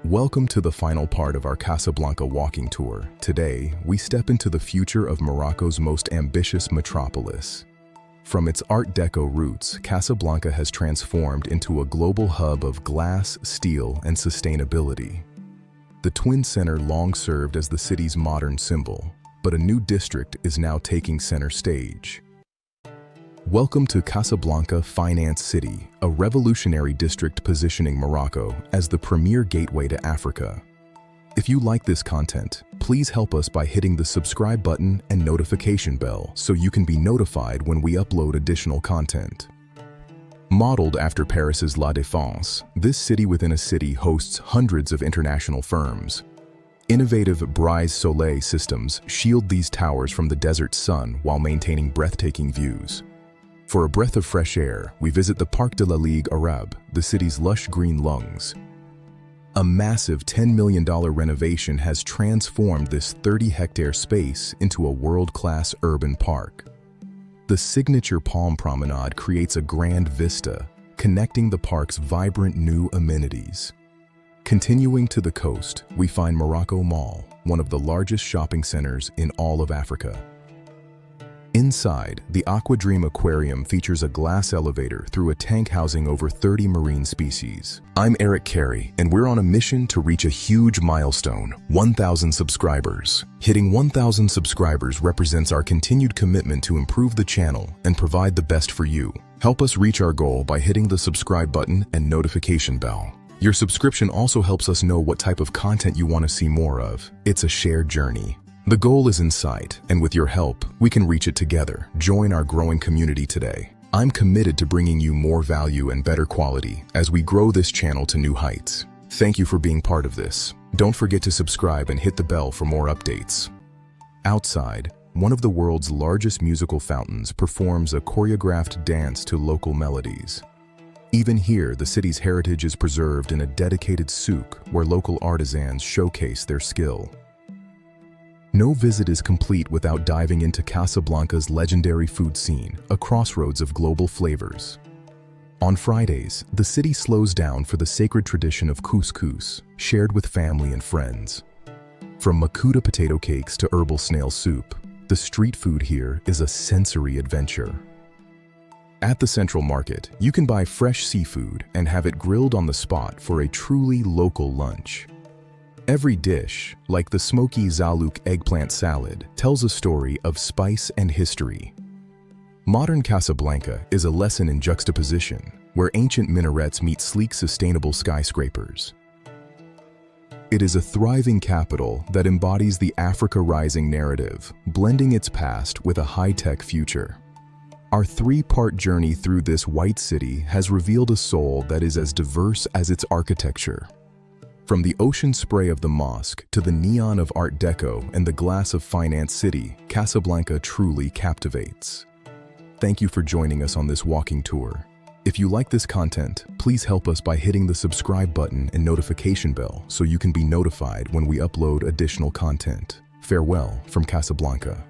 Welcome to the final part of our Casablanca walking tour. Today, we step into the future of Morocco's most ambitious metropolis. From its Art Deco roots, Casablanca has transformed into a global hub of glass, steel, and sustainability. The Twin Center long served as the city's modern symbol, but a new district is now taking center stage. Welcome to Casablanca Finance City, a revolutionary district positioning Morocco as the premier gateway to Africa. If you like this content, please help us by hitting the subscribe button and notification bell so you can be notified when we upload additional content. Modeled after Paris's La Défense, this city within a city hosts hundreds of international firms. Innovative brise soleil systems shield these towers from the desert sun while maintaining breathtaking views. For a breath of fresh air, we visit the Parc de la Ligue Arabe, the city's lush green lungs. A massive $10 million renovation has transformed this 30-hectare space into a world-class urban park. The signature Palm Promenade creates a grand vista, connecting the park's vibrant new amenities. Continuing to the coast, we find Morocco Mall, one of the largest shopping centers in all of Africa. Inside, the Aquadream Aquarium features a glass elevator through a tank housing over 30 marine species. I'm Eric Carey, and we're on a mission to reach a huge milestone, 1,000 subscribers. Hitting 1,000 subscribers represents our continued commitment to improve the channel and provide the best for you. Help us reach our goal by hitting the subscribe button and notification bell. Your subscription also helps us know what type of content you want to see more of. It's a shared journey. The goal is in sight, and with your help, we can reach it together. Join our growing community today. I'm committed to bringing you more value and better quality as we grow this channel to new heights. Thank you for being part of this. Don't forget to subscribe and hit the bell for more updates. Outside, one of the world's largest musical fountains performs a choreographed dance to local melodies. Even here, the city's heritage is preserved in a dedicated souk where local artisans showcase their skill. No visit is complete without diving into Casablanca's legendary food scene, a crossroads of global flavors. On Fridays, the city slows down for the sacred tradition of couscous, shared with family and friends. From makuta potato cakes to herbal snail soup, the street food here is a sensory adventure. At the Central Market, you can buy fresh seafood and have it grilled on the spot for a truly local lunch. Every dish, like the smoky zalouk eggplant salad, tells a story of spice and history. Modern Casablanca is a lesson in juxtaposition, where ancient minarets meet sleek, sustainable skyscrapers. It is a thriving capital that embodies the Africa Rising narrative, blending its past with a high-tech future. Our three-part journey through this white city has revealed a soul that is as diverse as its architecture. From the ocean spray of the mosque to the neon of Art Deco and the glass of Finance City, Casablanca truly captivates. Thank you for joining us on this walking tour. If you like this content, please help us by hitting the subscribe button and notification bell so you can be notified when we upload additional content. Farewell from Casablanca.